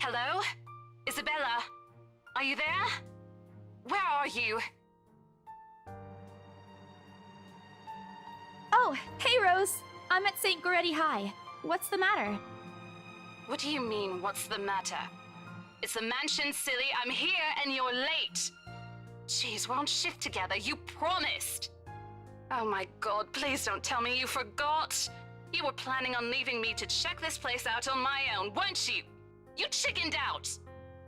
Hello? Isabella? Are you there? Where are you? Oh, hey Rose! I'm at St. Goretti High. What's the matter? What do you mean, what's the matter? It's the mansion, silly. I'm here and you're late. Jeez, we're on shift together. You promised. Oh my god, please don't tell me you forgot. You were planning on leaving me to check this place out on my own, weren't you? You chickened out.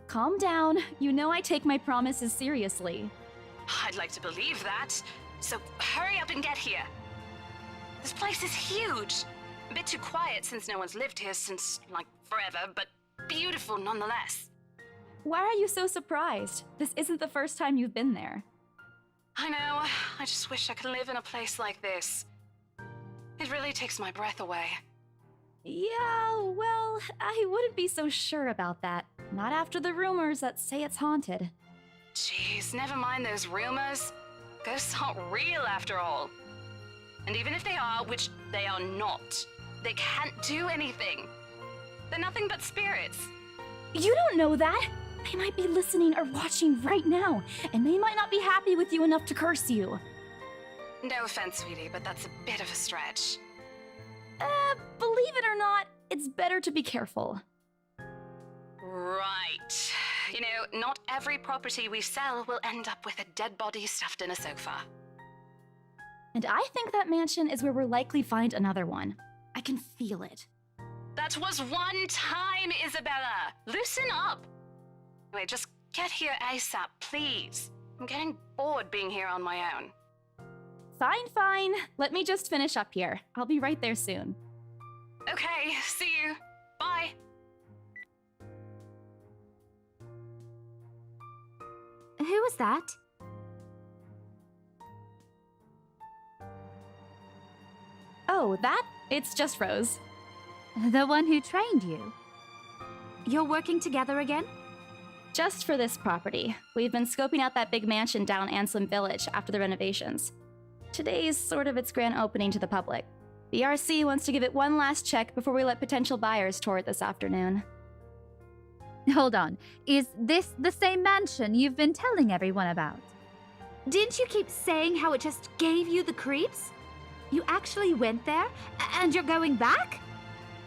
Calm down. You know I take my promises seriously. I'd like to believe that. So hurry up and get here. This place is huge. A bit too quiet since no one's lived here since, like, forever, but beautiful nonetheless. Why are you so surprised? This isn't the first time you've been there. I know. I just wish I could live in a place like this. It really takes my breath away. Yeah, well, I wouldn't be so sure about that. Not after the rumors that say it's haunted. Jeez, never mind those rumors. Ghosts aren't real after all. And even if they are, which they are not, they can't do anything. They're nothing but spirits. You don't know that! They might be listening or watching right now, and they might not be happy with you enough to curse you. No offense, sweetie, but that's a bit of a stretch. Believe it or not, it's better to be careful. Right. You know, not every property we sell will end up with a dead body stuffed in a sofa. And I think that mansion is where we'll likely find another one. I can feel it. That was one time, Isabella! Loosen up! Anyway, just get here ASAP, please. I'm getting bored being here on my own. Fine, fine. Let me just finish up here. I'll be right there soon. Okay, see you. Bye. Who was that? Oh, that? It's just Rose. The one who trained you. You're working together again? Just for this property. We've been scoping out that big mansion down Anselm Village after the renovations. Today's sort of its grand opening to the public. The RC wants to give it one last check before we let potential buyers tour it this afternoon. Hold on. Is this the same mansion you've been telling everyone about? Didn't you keep saying how it just gave you the creeps? You actually went there? And you're going back?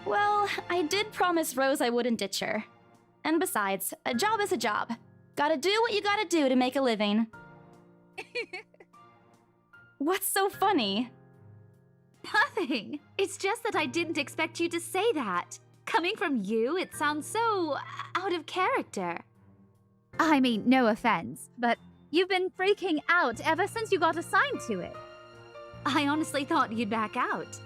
Well, I did promise Rose I wouldn't ditch her. And besides, a job is a job. Gotta do what you gotta do to make a living. What's so funny? Nothing. It's just that I didn't expect you to say that. Coming from you, it sounds so out of character. I mean, no offense, but you've been freaking out ever since you got assigned to it. I honestly thought you'd back out.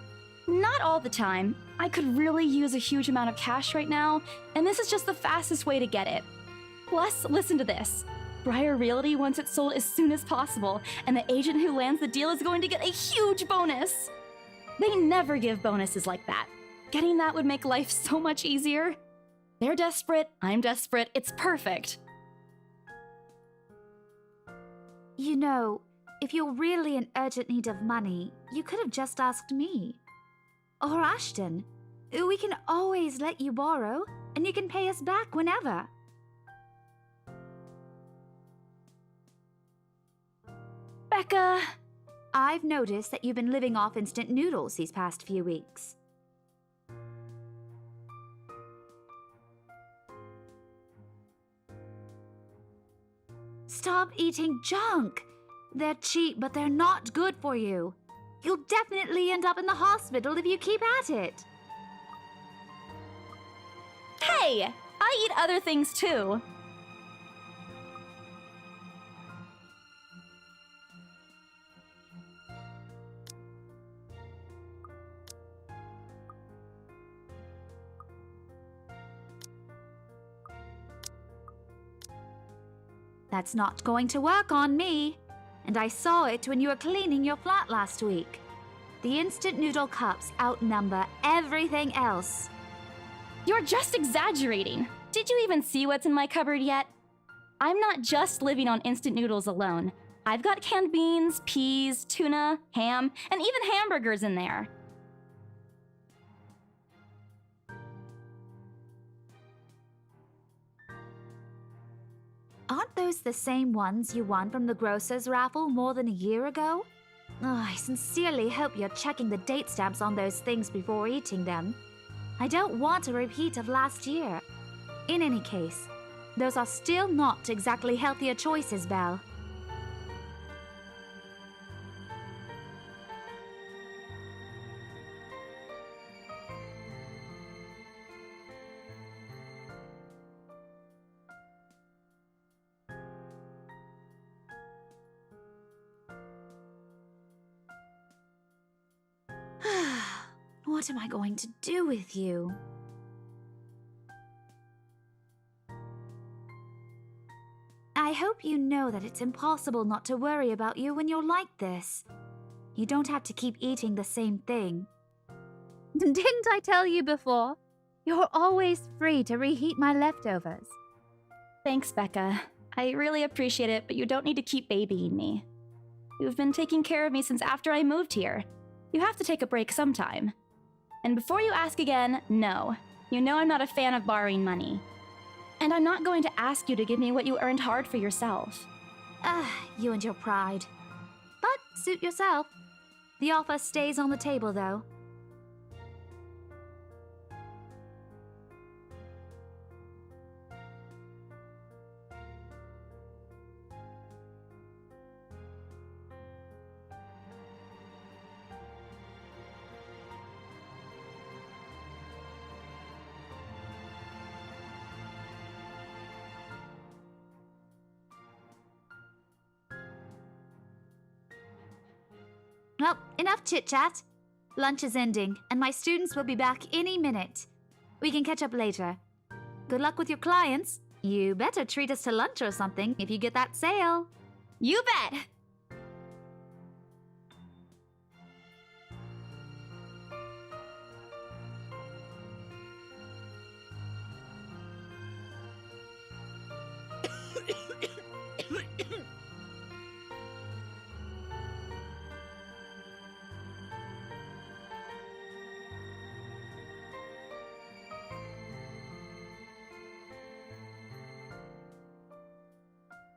Not all the time. I could really use a huge amount of cash right now, and this is just the fastest way to get it. Plus, listen to this. Briar Realty wants it sold as soon as possible, and the agent who lands the deal is going to get a huge bonus. They never give bonuses like that. Getting that would make life so much easier. They're desperate, I'm desperate, it's perfect. You know, if you're really in urgent need of money, you could have just asked me. Or Ashton. We can always let you borrow, and you can pay us back whenever. Becca! I've noticed that you've been living off instant noodles these past few weeks. Stop eating junk! They're cheap, but they're not good for you. You'll definitely end up in the hospital if you keep at it. Hey! I eat other things too. That's not going to work on me. And I saw it when you were cleaning your flat last week. The instant noodle cups outnumber everything else. You're just exaggerating. Did you even see what's in my cupboard yet? I'm not just living on instant noodles alone. I've got canned beans, peas, tuna, ham, and even hamburgers in there. those the same ones you won from the grocer's raffle more than a year ago? I sincerely hope you're checking the date stamps on those things before eating them. I don't want a repeat of last year. In any case, those are still not exactly healthier choices, Belle. What am I going to do with you? I hope you know that it's impossible not to worry about you when you're like this. You don't have to keep eating the same thing. Didn't I tell you before? You're always free to reheat my leftovers. Thanks, Becca. I really appreciate it, but you don't need to keep babying me. You've been taking care of me since after I moved here. You have to take a break sometime. And before you ask again, no. You know I'm not a fan of borrowing money. And I'm not going to ask you to give me what you earned hard for yourself. You and your pride. But suit yourself. The offer stays on the table, though. Well, enough chit-chat. Lunch is ending, and my students will be back any minute. We can catch up later. Good luck with your clients. You better treat us to lunch or something if you get that sale. You bet!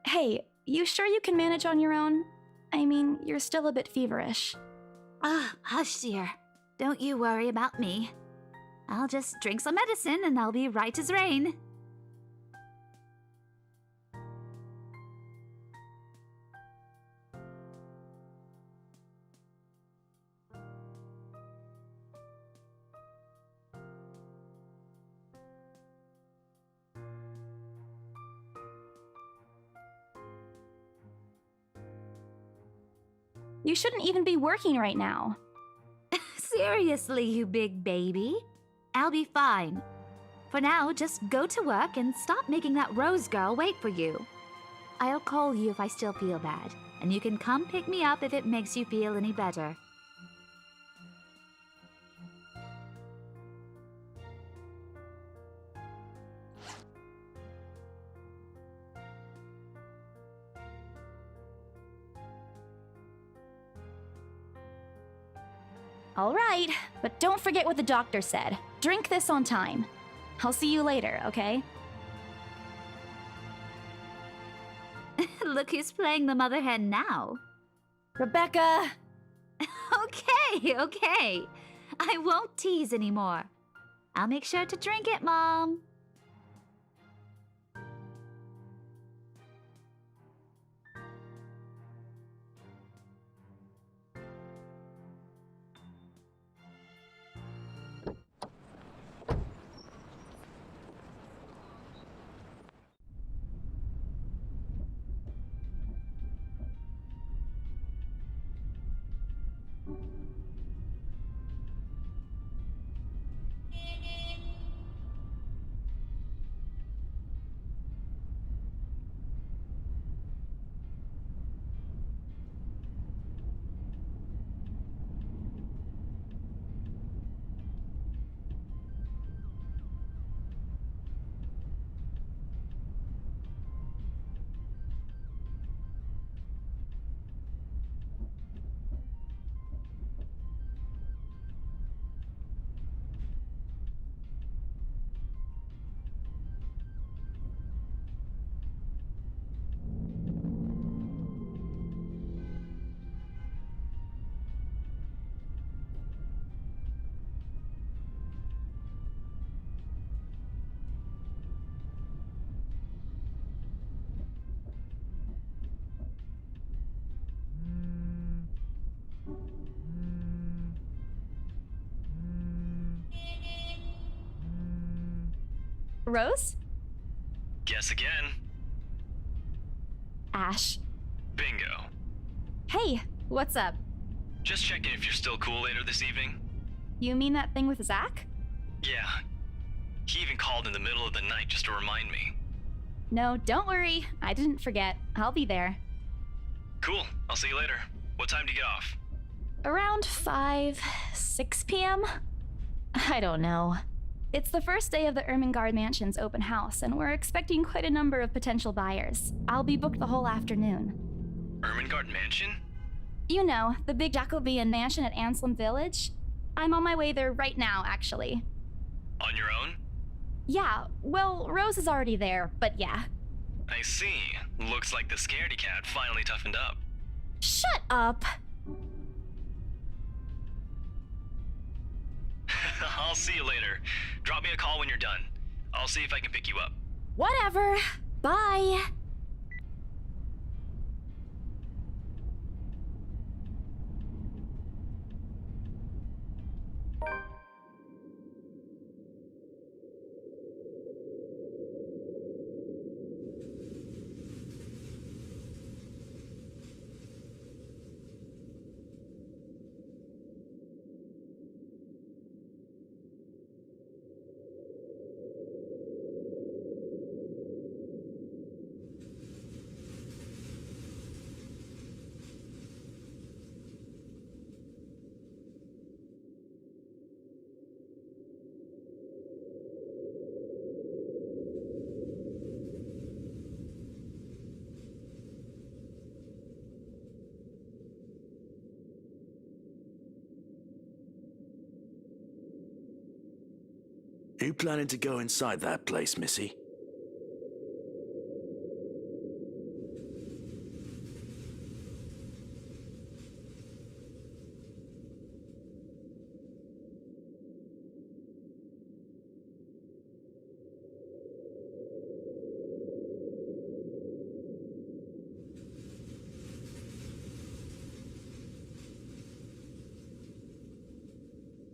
Hey, you sure you can manage on your own? I mean, you're still a bit feverish. Hush, dear. Don't you worry about me. I'll just drink some medicine and I'll be right as rain. You shouldn't even be working right now. Seriously, you big baby. I'll be fine. For now, just go to work and stop making that Rose girl wait for you. I'll call you if I still feel bad, and you can come pick me up if it makes you feel any better. All right, but don't forget what the doctor said. Drink this on time. I'll see you later, okay? Look who's playing the mother hen now. Rebecca! Okay. I won't tease anymore. I'll make sure to drink it, Mom. Rose? Guess again. Ash. Bingo. Hey, what's up? Just checking if you're still cool later this evening. You mean that thing with Zach? Yeah. He even called in the middle of the night just to remind me. No, don't worry. I didn't forget. I'll be there. Cool. I'll see you later. What time do you get off? Around 6 p.m.? I don't know. It's the first day of the Ermengarde Mansion's open house, and we're expecting quite a number of potential buyers. I'll be booked the whole afternoon. Ermengarde Mansion? You know, the big Jacobean mansion at Anselm Village? I'm on my way there right now, actually. On your own? Yeah, well, Rose is already there, but yeah. I see. Looks like the scaredy cat finally toughened up. Shut up! I'll see you later. Drop me a call when you're done. I'll see if I can pick you up. Whatever. Bye. You planning to go inside that place, Missy?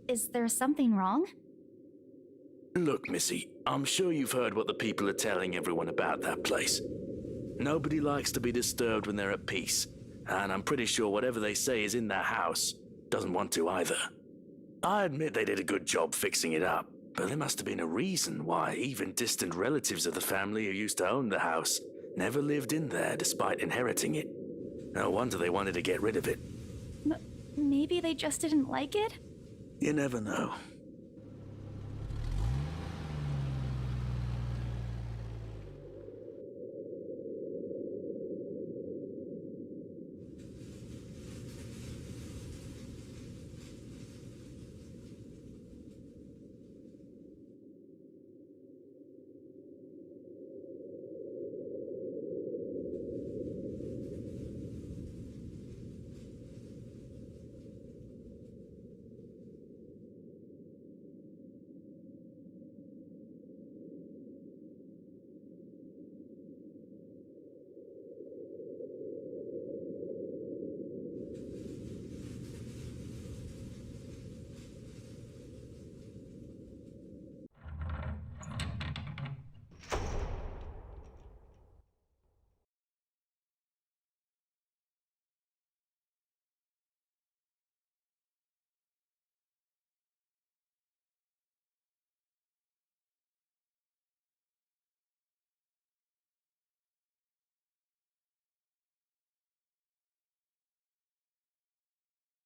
Is there something wrong? Look, Missy, I'm sure you've heard what the people are telling everyone about that place. Nobody likes to be disturbed when they're at peace, and I'm pretty sure whatever they say is in that house doesn't want to either. I admit they did a good job fixing it up, but there must have been a reason why even distant relatives of the family who used to own the house never lived in there despite inheriting it. No wonder they wanted to get rid of it. Maybe they just didn't like it? You never know.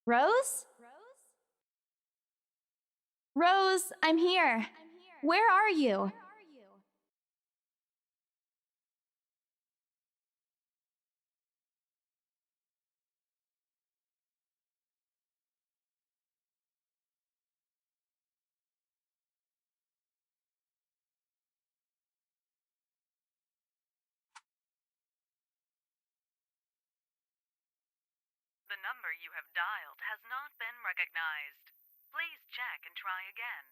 Rose? Rose, I'm here. Where are you? The number you have dialed has not been recognized. Please check and try again.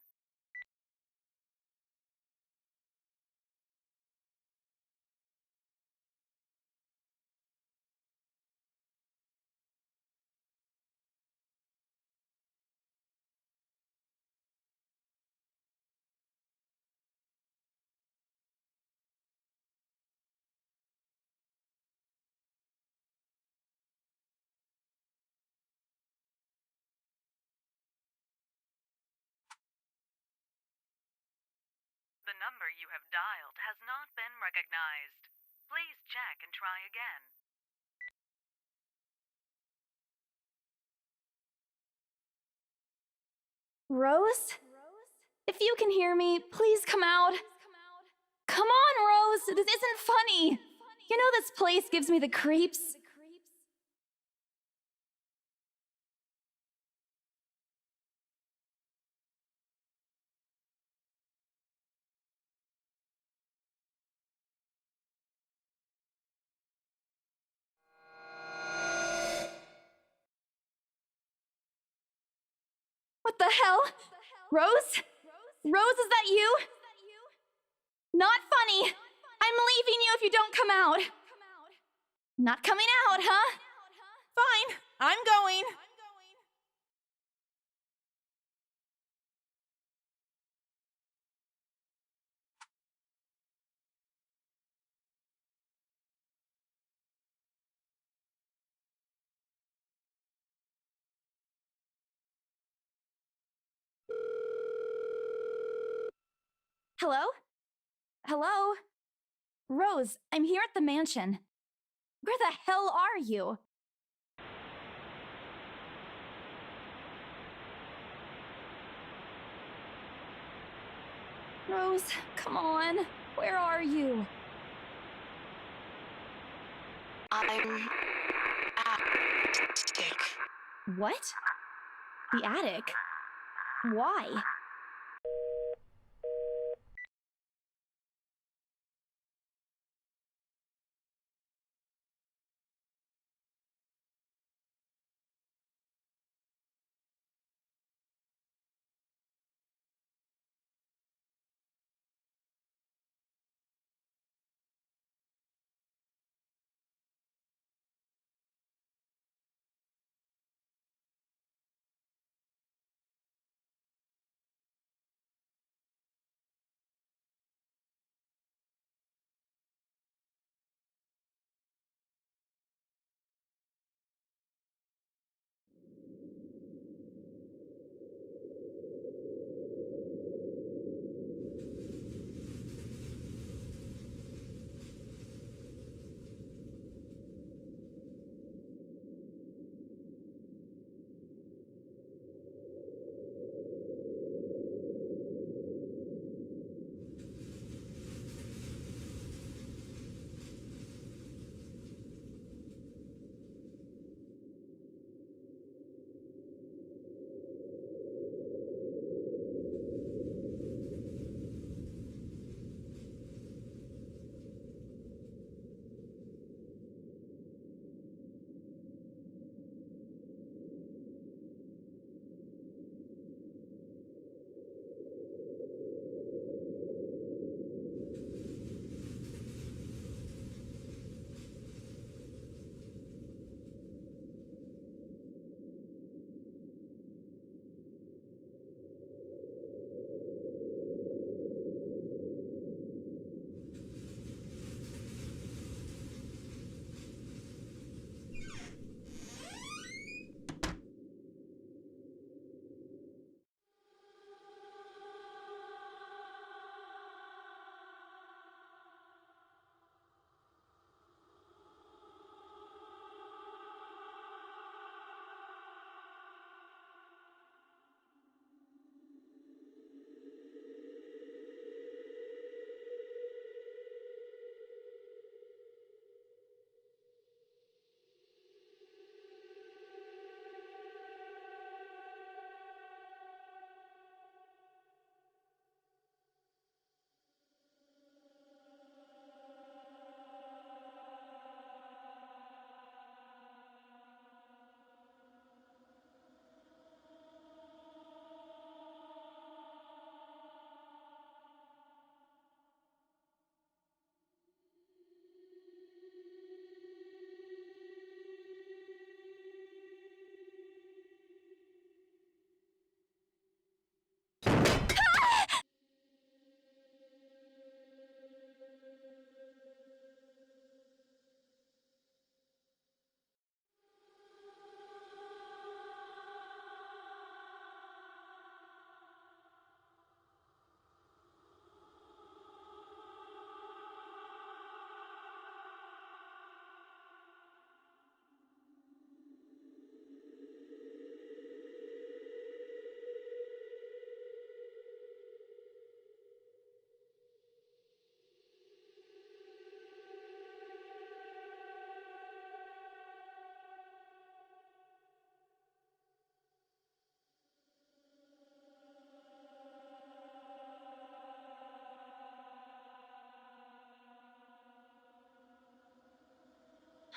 number you have dialed has not been recognized. Please check and try again. Rose? If you can hear me, please come out. Come on, Rose! This isn't funny! You know this place gives me the creeps. What the hell? Rose? Rose, is that you? Not funny! I'm leaving you if you don't come out! Not coming out, huh? Fine, I'm going. Hello? Hello? Rose, I'm here at the mansion. Where the hell are you? Rose, come on. Where are you? I'm attic. What? The attic? Why?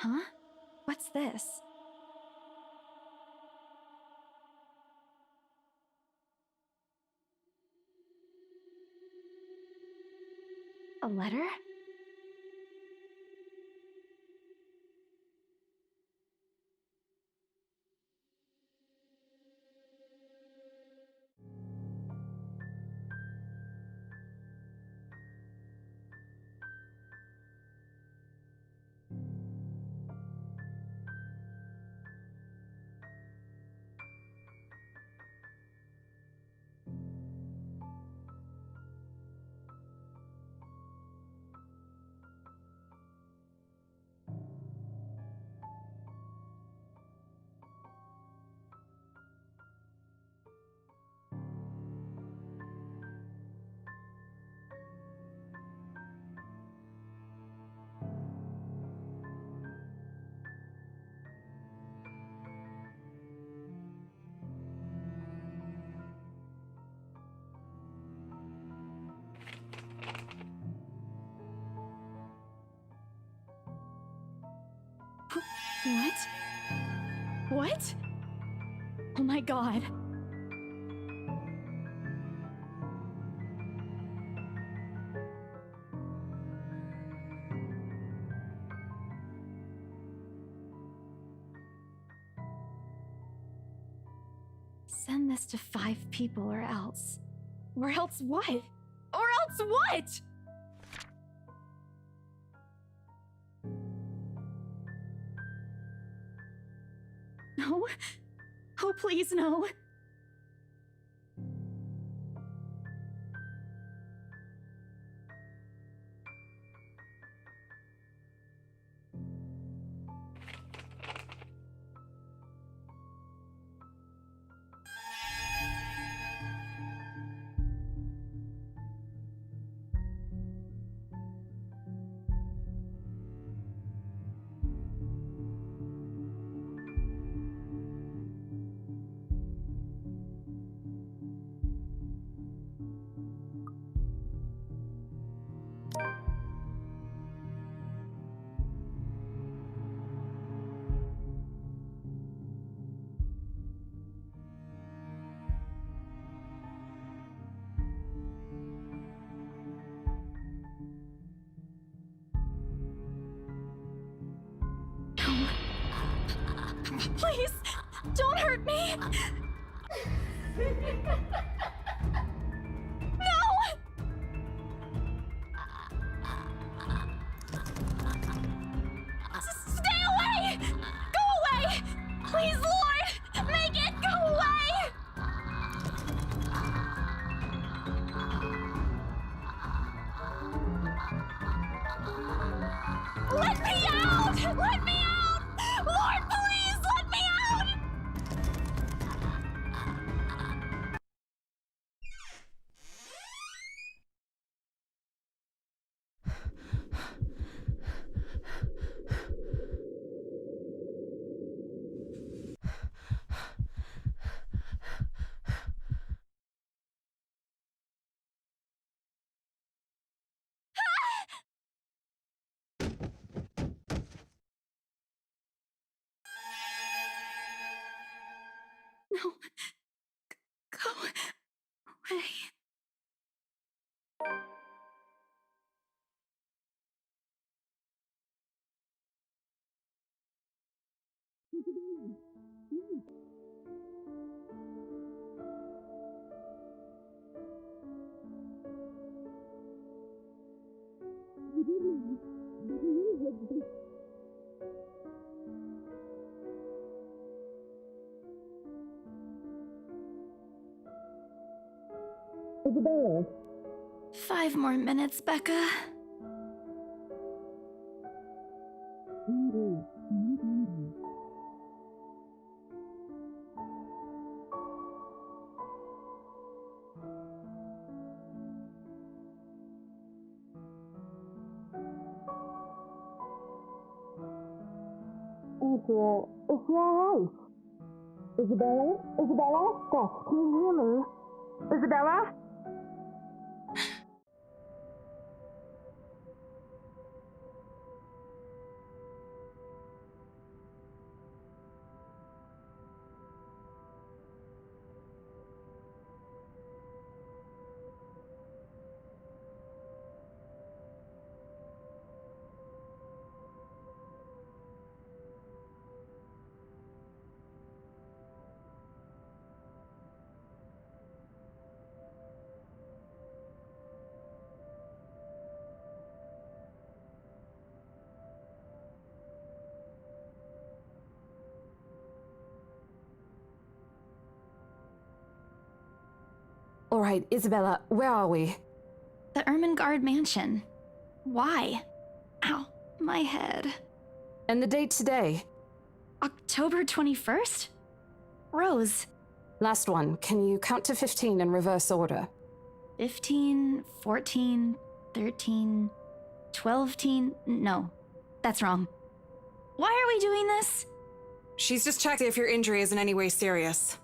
Huh? What's this? A letter? What? What? Oh my god. Send this to 5 people or else. Or else what? Or else what? No. Oh, please, no. Please, don't hurt me! No! Stay away! Go away! Please, Lord! Make it go away! Let me out! Let me out! Lord, please, let me out! No. Go away. Isabella. 5 more minutes, Becca. April, is she alright? Isabella? Isabella? Stop, can you hear me? Isabella? All right, Isabella, where are we? The Ermengarde mansion. Why? Ow, my head. And the date today? October 21st? Rose. Last one. Can you count to 15 in reverse order? 15, 14, 13, 12, no, that's wrong. Why are we doing this? She's just checking if your injury is in any way serious.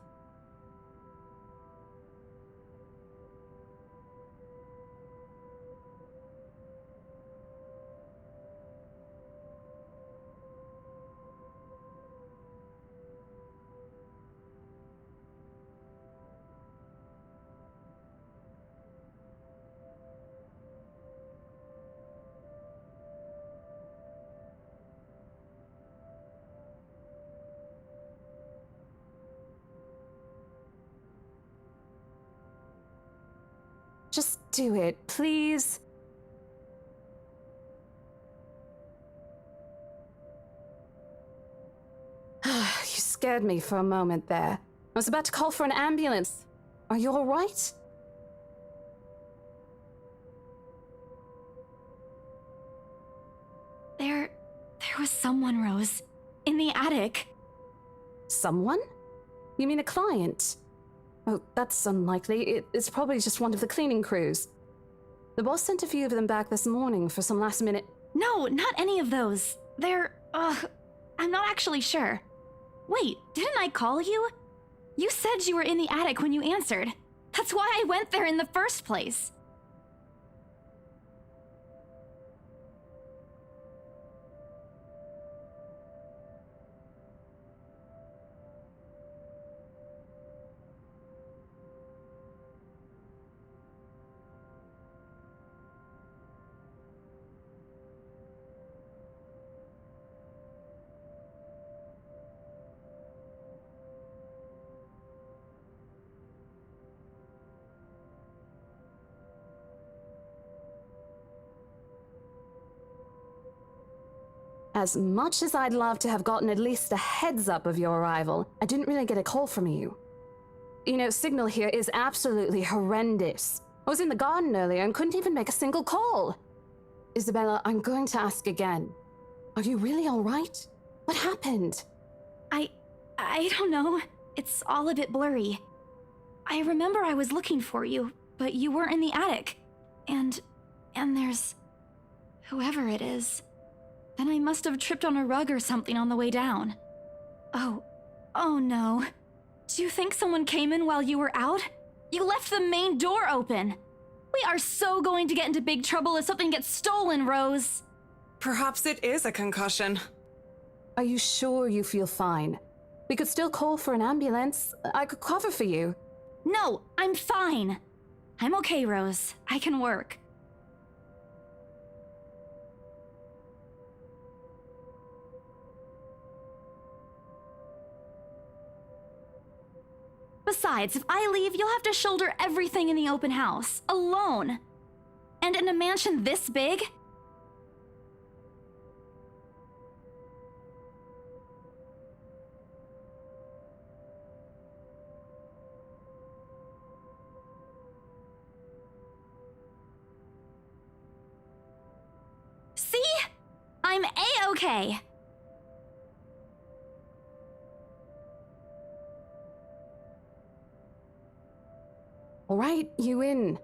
Just do it, please. You scared me for a moment there. I was about to call for an ambulance. Are you all right? There was someone, Rose. In the attic. Someone? You mean a client? Oh, that's unlikely. It's probably just one of the cleaning crews. The boss sent a few of them back this morning for some last minute... No, not any of those. I'm not actually sure. Wait, didn't I call you? You said you were in the attic when you answered. That's why I went there in the first place. As much as I'd love to have gotten at least a heads up of your arrival, I didn't really get a call from you. You know, signal here is absolutely horrendous. I was in the garden earlier and couldn't even make a single call. Isabella, I'm going to ask again. Are you really all right? What happened? I don't know. It's all a bit blurry. I remember I was looking for you, but you weren't in the attic. And there's... whoever it is. Then I must have tripped on a rug or something on the way down. Oh no. Do you think someone came in while you were out? You left the main door open. We are so going to get into big trouble if something gets stolen, Rose. Perhaps it is a concussion. Are you sure you feel fine? We could still call for an ambulance. I could cover for you. No, I'm fine. I'm okay, Rose. I can work. Besides, if I leave, you'll have to shoulder everything in the open house, alone. And in a mansion this big? See? I'm A-okay. All right, you in.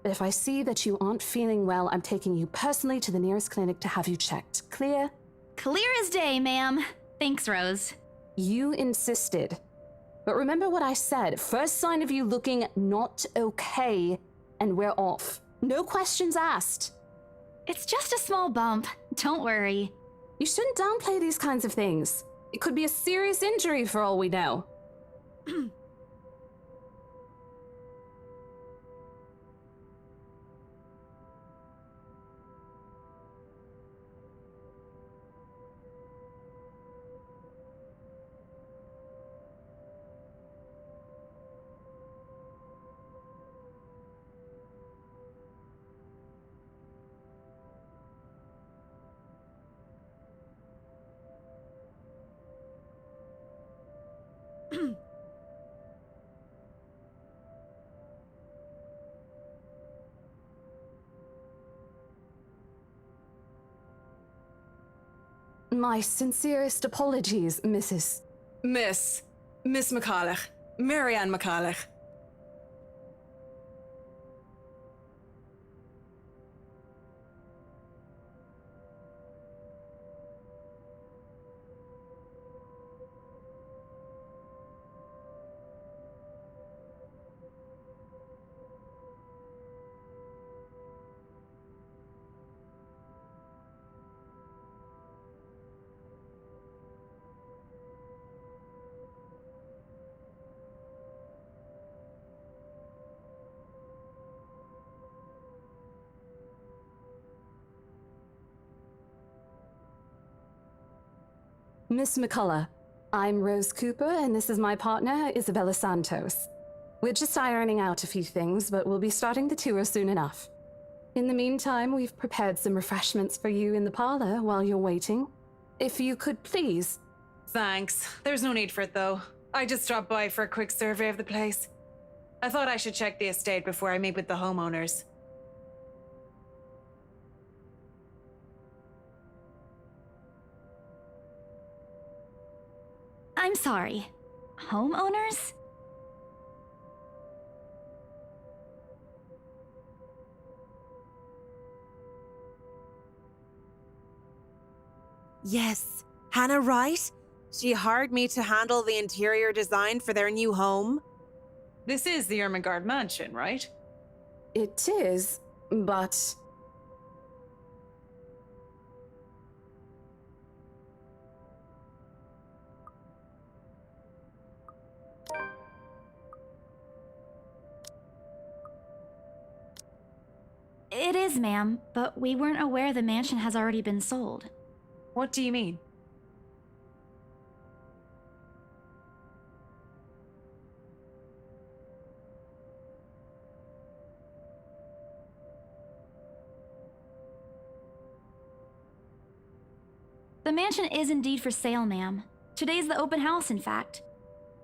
But if I see that you aren't feeling well, I'm taking you personally to the nearest clinic to have you checked. Clear? Clear as day, ma'am. Thanks, Rose. You insisted. But remember what I said. First sign of you looking not okay, and we're off. No questions asked. It's just a small bump. Don't worry. You shouldn't downplay these kinds of things. It could be a serious injury for all we know. My sincerest apologies, Miss McCulloch. Marianne McCulloch. Miss McCullough, I'm Rose Cooper, and this is my partner, Isabella Santos. We're just ironing out a few things, but we'll be starting the tour soon enough. In the meantime, we've prepared some refreshments for you in the parlor while you're waiting. If you could please... Thanks. There's no need for it, though. I just dropped by for a quick survey of the place. I thought I should check the estate before I meet with the homeowners. I'm sorry. Homeowners? Yes. Hannah Wright? She hired me to handle the interior design for their new home. This is the Ermengarde mansion, right? It is, but... It is, ma'am, but we weren't aware the mansion has already been sold. What do you mean? The mansion is indeed for sale, ma'am. Today's the open house, in fact.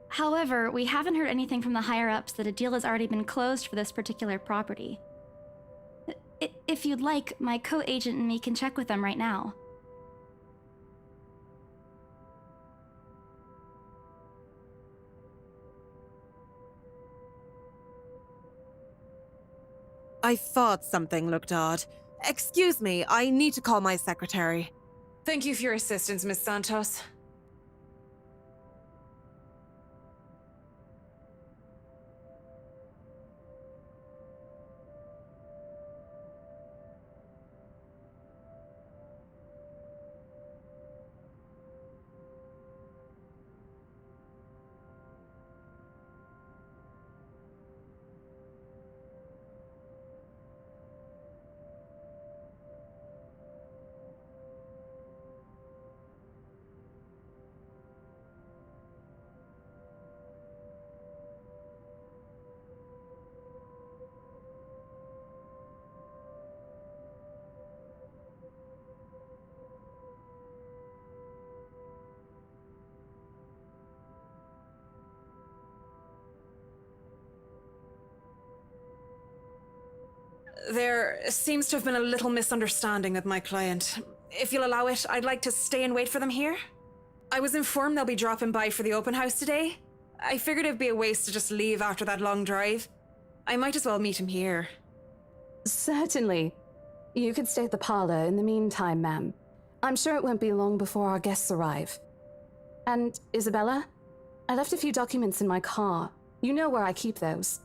However, we haven't heard anything from the higher-ups that a deal has already been closed for this particular property. If you'd like, my co-agent and me can check with them right now. I thought something looked odd. Excuse me, I need to call my secretary. Thank you for your assistance, Miss Santos. There seems to have been a little misunderstanding with my client. If you'll allow it, I'd like to stay and wait for them here. I was informed they'll be dropping by for the open house today. I figured it'd be a waste to just leave after that long drive. I might as well meet him here. Certainly. You could stay at the parlor in the meantime, ma'am. I'm sure it won't be long before our guests arrive. And, Isabella, I left a few documents in my car. You know where I keep those.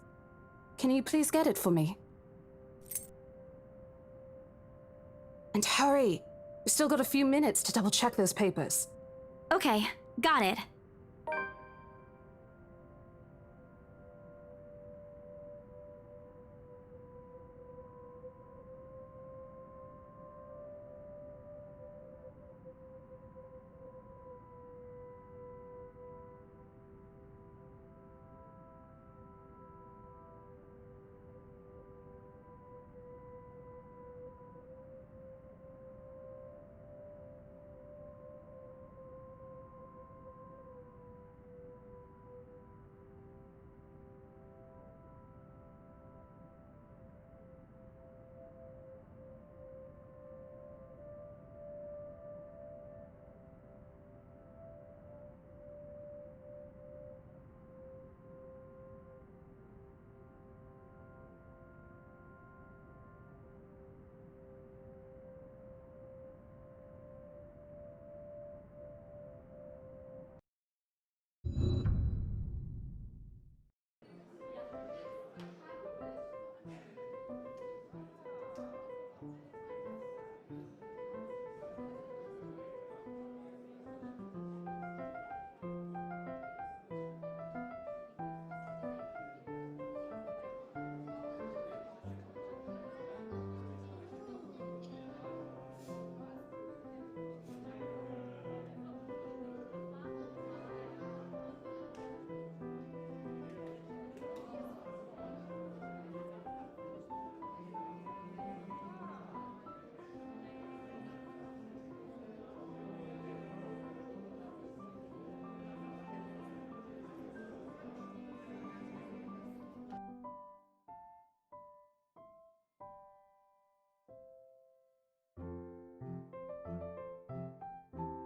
Can you please get it for me? And hurry! We've still got a few minutes to double-check those papers. Okay, got it.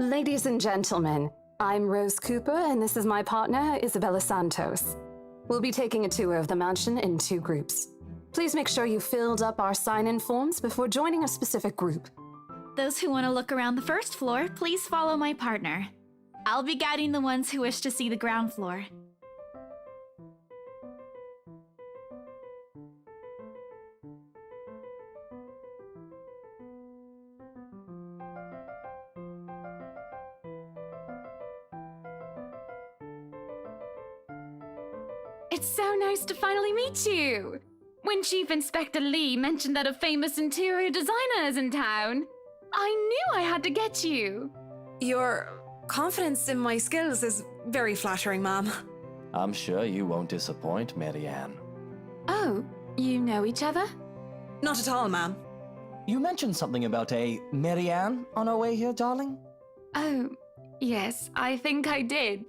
Ladies and gentlemen, I'm Rose Cooper, and this is my partner, Isabella Santos. We'll be taking a tour of the mansion in 2 groups. Please make sure you filled up our sign-in forms before joining a specific group. Those who want to look around the first floor, please follow my partner. I'll be guiding the ones who wish to see the ground floor. It's so nice to finally meet you! When Chief Inspector Lee mentioned that a famous interior designer is in town, I knew I had to get you! Your confidence in my skills is very flattering, ma'am. I'm sure you won't disappoint, Marianne. Oh, you know each other? Not at all, ma'am. You mentioned something about a Marianne on our way here, darling? Oh, yes, I think I did.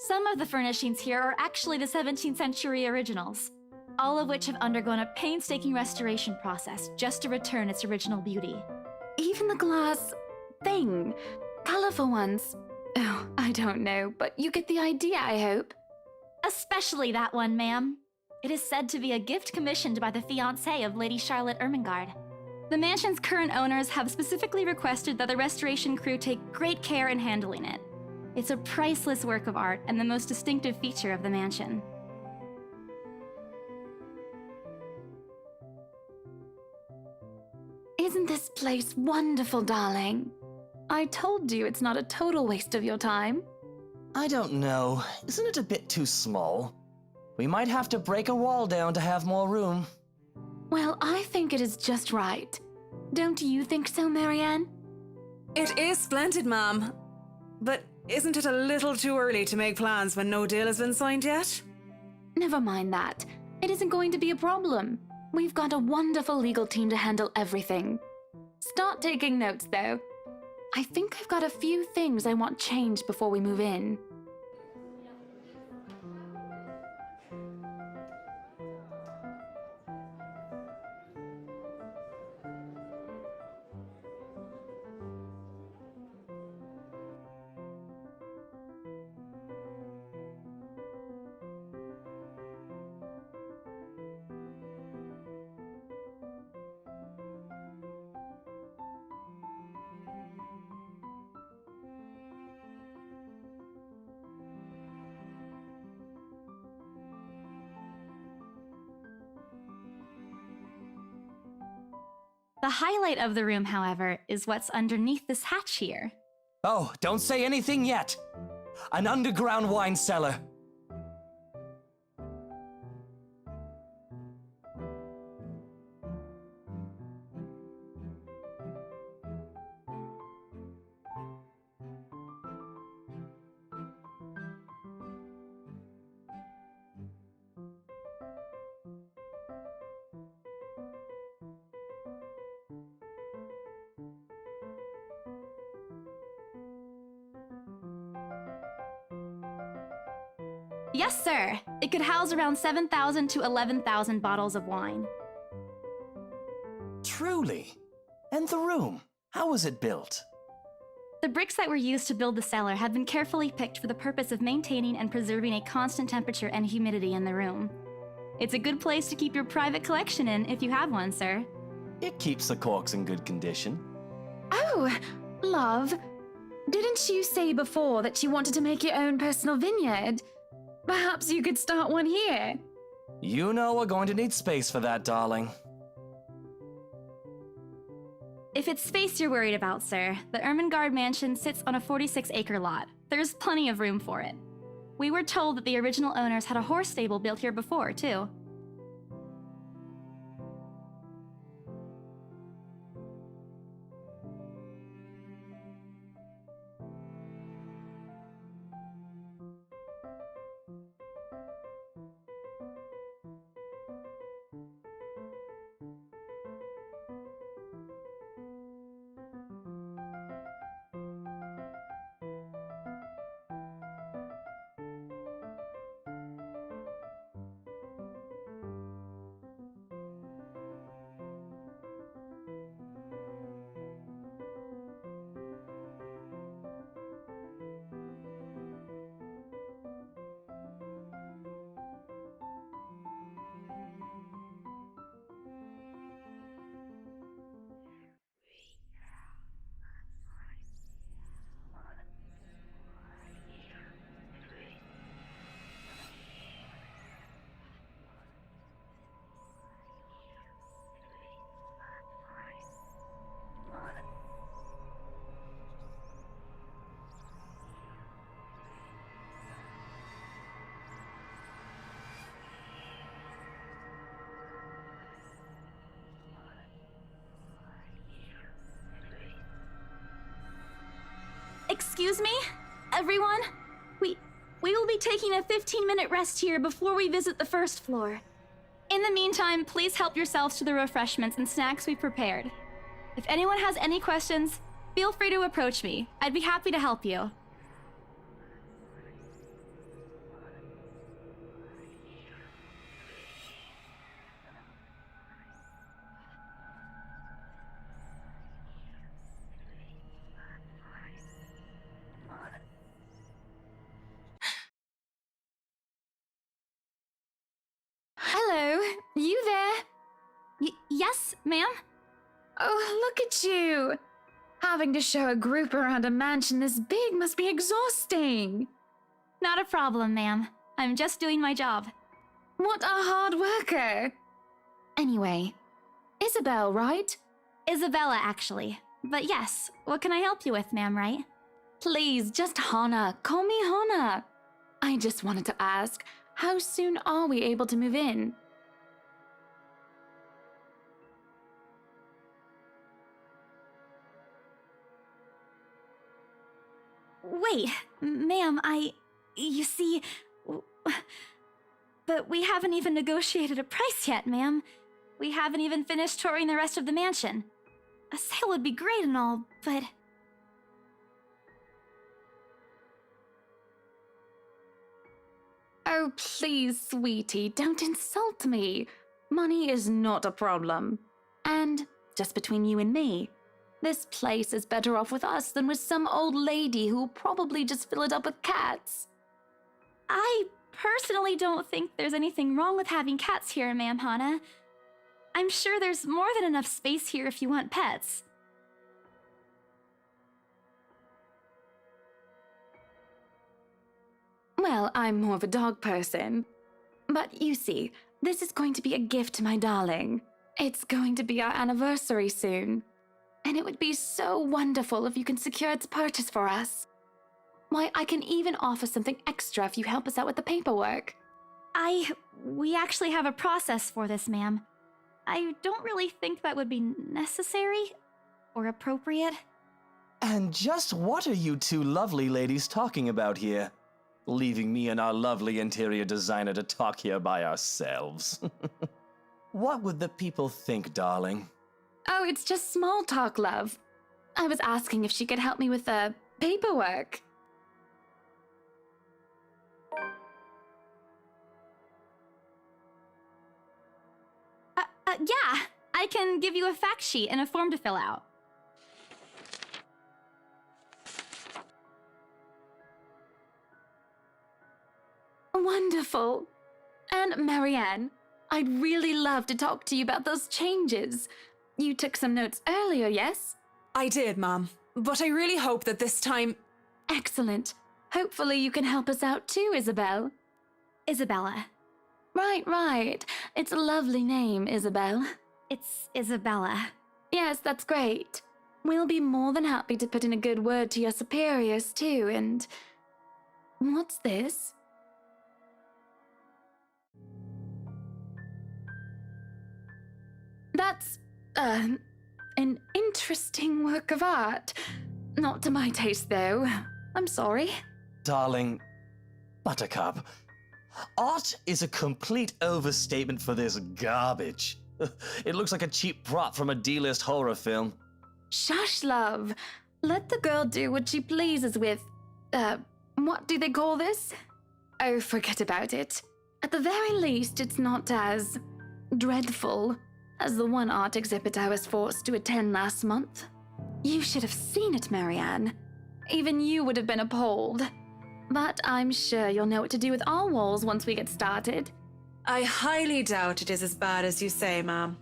Some of the furnishings here are actually the 17th century originals, all of which have undergone a painstaking restoration process just to return its original beauty. Even the glass thing, colorful ones. Oh, I don't know, but you get the idea, I hope. Especially that one, ma'am. It is said to be a gift commissioned by the fiancé of Lady Charlotte Ermengarde. The mansion's current owners have specifically requested that the restoration crew take great care in handling it. It's a priceless work of art and the most distinctive feature of the mansion. Isn't this place wonderful, darling? I told you it's not a total waste of your time. I don't know. Isn't it a bit too small? We might have to break a wall down to have more room. Well, I think it is just right. Don't you think so, Marianne? It is splendid, ma'am. But isn't it a little too early to make plans when no deal has been signed yet? Never mind that. It isn't going to be a problem. We've got a wonderful legal team to handle everything. Start taking notes, though. I think I've got a few things I want changed before we move in. The highlight of the room, however, is what's underneath this hatch here. Oh, don't say anything yet! An underground wine cellar. Yes, sir. It could house around 7,000 to 11,000 bottles of wine. Truly. And the room, how was it built? The bricks that were used to build the cellar have been carefully picked for the purpose of maintaining and preserving a constant temperature and humidity in the room. It's a good place to keep your private collection in if you have one, sir. It keeps the corks in good condition. Oh, love. Didn't you say before that you wanted to make your own personal vineyard? Perhaps you could start one here. You know we're going to need space for that, darling. If it's space you're worried about, sir, the Ermengarde mansion sits on a 46-acre lot. There's plenty of room for it. We were told that the original owners had a horse stable built here before, too. Excuse me, everyone? We will be taking a 15-minute rest here before we visit the first floor. In the meantime, please help yourselves to the refreshments and snacks we prepared. If anyone has any questions, feel free to approach me. I'd be happy to help you. Hello, you there? Yes, ma'am? Oh, look at you. Having to show a group around a mansion this big must be exhausting. Not a problem, ma'am. I'm just doing my job. What a hard worker. Anyway, Isabel, right? Isabella, actually. But yes, what can I help you with, ma'am, right? Please, just Hannah. Call me Hannah. I just wanted to ask, how soon are we able to move in? Wait, ma'am, you see, but we haven't even negotiated a price yet, ma'am. We haven't even finished touring the rest of the mansion. A sale would be great and all, but... Oh, please, sweetie, don't insult me. Money is not a problem. And, just between you and me, this place is better off with us than with some old lady who'll probably just fill it up with cats. I personally don't think there's anything wrong with having cats here, ma'am Hannah. I'm sure there's more than enough space here if you want pets. Well, I'm more of a dog person. But you see, this is going to be a gift to my darling. It's going to be our anniversary soon. And it would be so wonderful if you can secure its purchase for us. Why, I can even offer something extra if you help us out with the paperwork. We actually have a process for this, ma'am. I don't really think that would be necessary or appropriate. And just what are you two lovely ladies talking about here? Leaving me and our lovely interior designer to talk here by ourselves. What would the people think, darling? Oh, it's just small talk, love. I was asking if she could help me with the paperwork. Yeah, I can give you a fact sheet and a form to fill out. Wonderful. And Marianne, I'd really love to talk to you about those changes. You took some notes earlier, yes? I did, Mom. But I really hope that this time... Excellent. Hopefully you can help us out too, Isabel. Isabella. Right. It's a lovely name, Isabel. It's Isabella. Yes, that's great. We'll be more than happy to put in a good word to your superiors too, and... What's this? That's, an interesting work of art. Not to my taste, though. I'm sorry. Darling, Buttercup, art is a complete overstatement for this garbage. It looks like a cheap prop from a D-list horror film. Shush, love. Let the girl do what she pleases with, what do they call this? Oh, forget about it. At the very least, it's not as dreadful as the one art exhibit I was forced to attend last month. You should have seen it, Marianne. Even you would have been appalled. But I'm sure you'll know what to do with our walls once we get started. I highly doubt it is as bad as you say, Ma'am.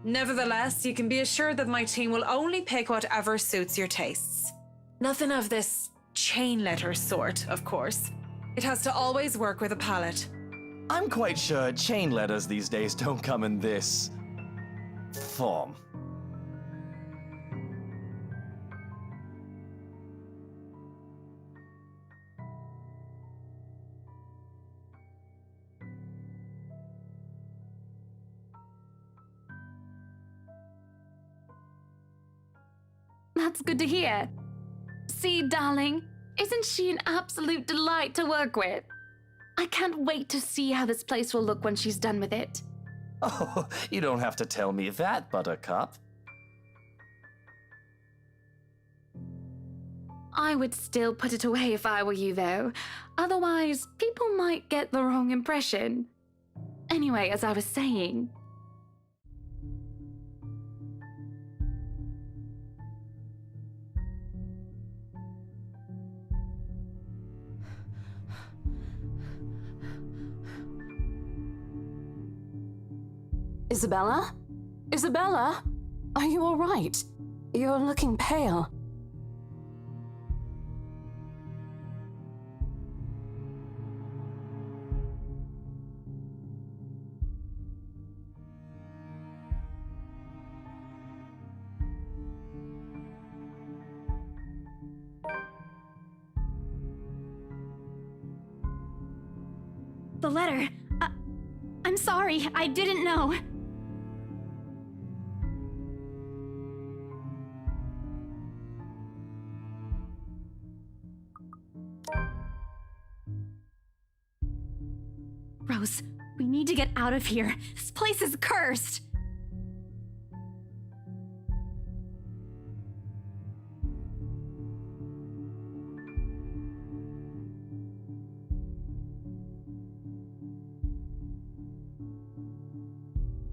Nevertheless, you can be assured that my team will only pick whatever suits your tastes. Nothing of this chain letter sort, of course. It has to always work with a palette. I'm quite sure chain letters these days don't come in this form. That's good to hear. See, darling, isn't she an absolute delight to work with? I can't wait to see how this place will look when she's done with it. Oh, you don't have to tell me that, Buttercup. I would still put it away if I were you, though. Otherwise, people might get the wrong impression. Anyway, as I was saying... Isabella? Isabella? Are you all right? You're looking pale. The letter. I'm sorry, I didn't know. Rose, we need to get out of here. This place is cursed.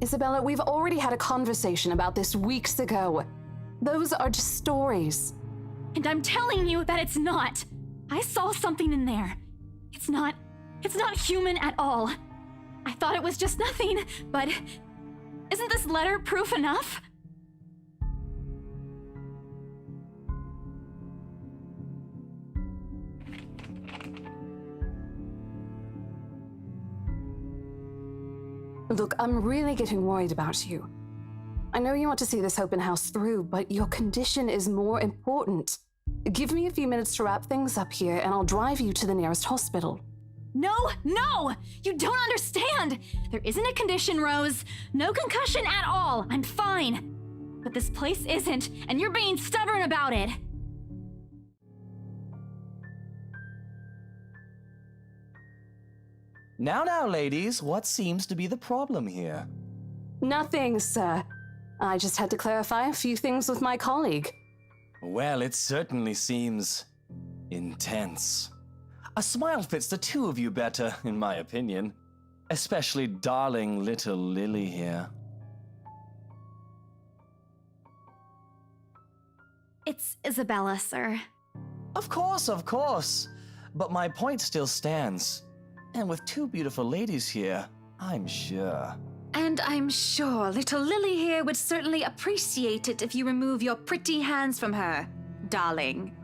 Isabella, we've already had a conversation about this weeks ago. Those are just stories. And I'm telling you that it's not. I saw something in there. It's not human at all. I thought it was just nothing, but isn't this letter proof enough? Look, I'm really getting worried about you. I know you want to see this open house through, but your condition is more important. Give me a few minutes to wrap things up here, and I'll drive you to the nearest hospital. No! You don't understand! There isn't a condition, Rose. No concussion at all. I'm fine. But this place isn't, and you're being stubborn about it. Now, ladies, what seems to be the problem here? Nothing, sir. I just had to clarify a few things with my colleague. Well, it certainly seems intense. A smile fits the two of you better, in my opinion. Especially darling little Lily here. It's Isabella, sir. Of course. But my point still stands. And with two beautiful ladies here, I'm sure. And I'm sure little Lily here would certainly appreciate it if you remove your pretty hands from her, darling.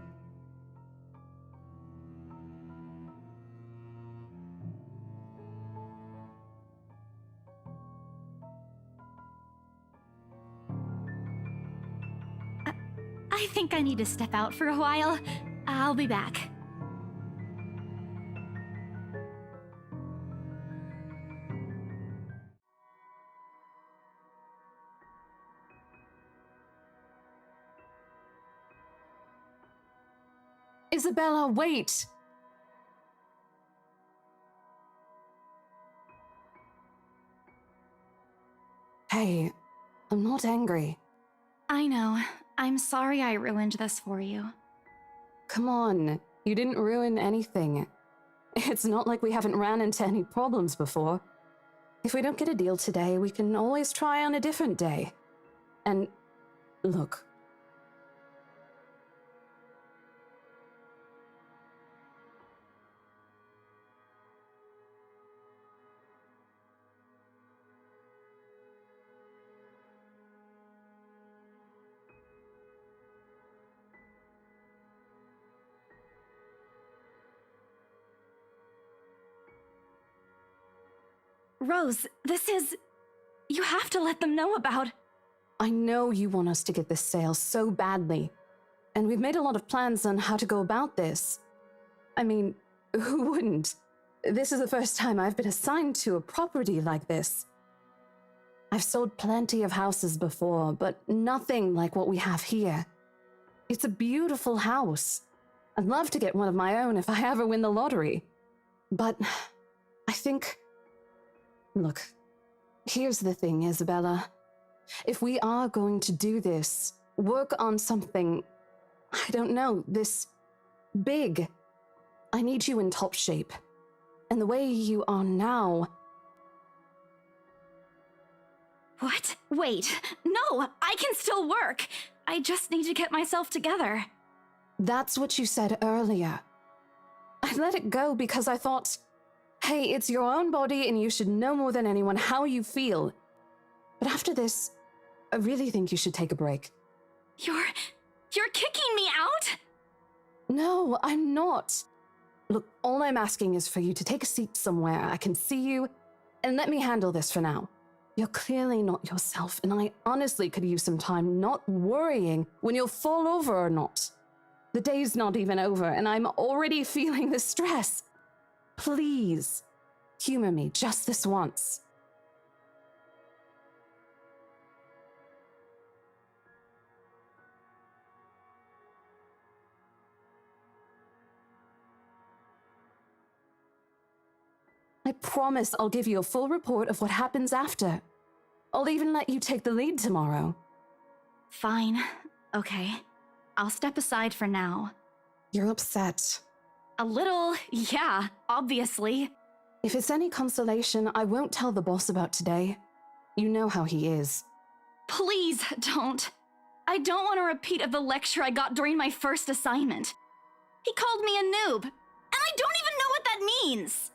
I think I need to step out for a while. I'll be back. Isabella, wait! Hey, I'm not angry. I know. I'm sorry I ruined this for you. Come on, you didn't ruin anything. It's not like we haven't ran into any problems before. If we don't get a deal today, we can always try on a different day. And look. Rose, this is... You have to let them know about... I know you want us to get this sale so badly, and we've made a lot of plans on how to go about this. I mean, who wouldn't? This is the first time I've been assigned to a property like this. I've sold plenty of houses before, but nothing like what we have here. It's a beautiful house. I'd love to get one of my own if I ever win the lottery. But I think... Look, here's the thing, Isabella. If we are going to do this, work on something, I don't know, this big, I need you in top shape. And the way you are now... What? Wait. No, I can still work. I just need to get myself together. That's what you said earlier. I let it go because I thought... Hey, it's your own body and you should know more than anyone how you feel. But after this, I really think you should take a break. You're kicking me out? No, I'm not. Look, all I'm asking is for you to take a seat somewhere I can see you, and let me handle this for now. You're clearly not yourself, and I honestly could use some time not worrying when you'll fall over or not. The day's not even over, and I'm already feeling the stress. Please, humor me just this once. I promise I'll give you a full report of what happens after. I'll even let you take the lead tomorrow. Fine. Okay. I'll step aside for now. You're upset. A little, yeah, obviously. If it's any consolation, I won't tell the boss about today. You know how he is. Please don't. I don't want a repeat of the lecture I got during my first assignment. He called me a noob, and I don't even know what that means.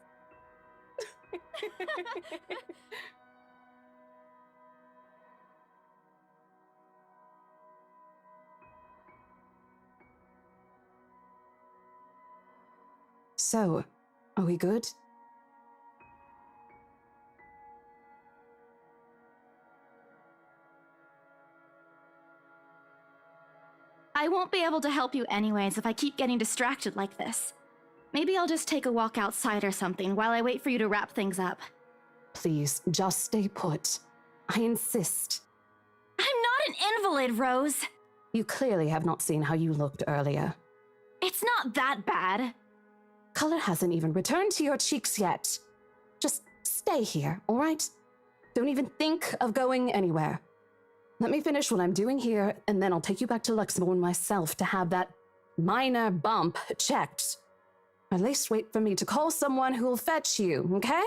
So, are we good? I won't be able to help you anyways if I keep getting distracted like this. Maybe I'll just take a walk outside or something while I wait for you to wrap things up. Please, just stay put. I insist. I'm not an invalid, Rose. You clearly have not seen how you looked earlier. It's not that bad. Color hasn't even returned to your cheeks yet. Just stay here, all right? Don't even think of going anywhere. Let me finish what I'm doing here, and then I'll take you back to Luxembourg myself to have that minor bump checked. At least wait for me to call someone who'll fetch you, okay?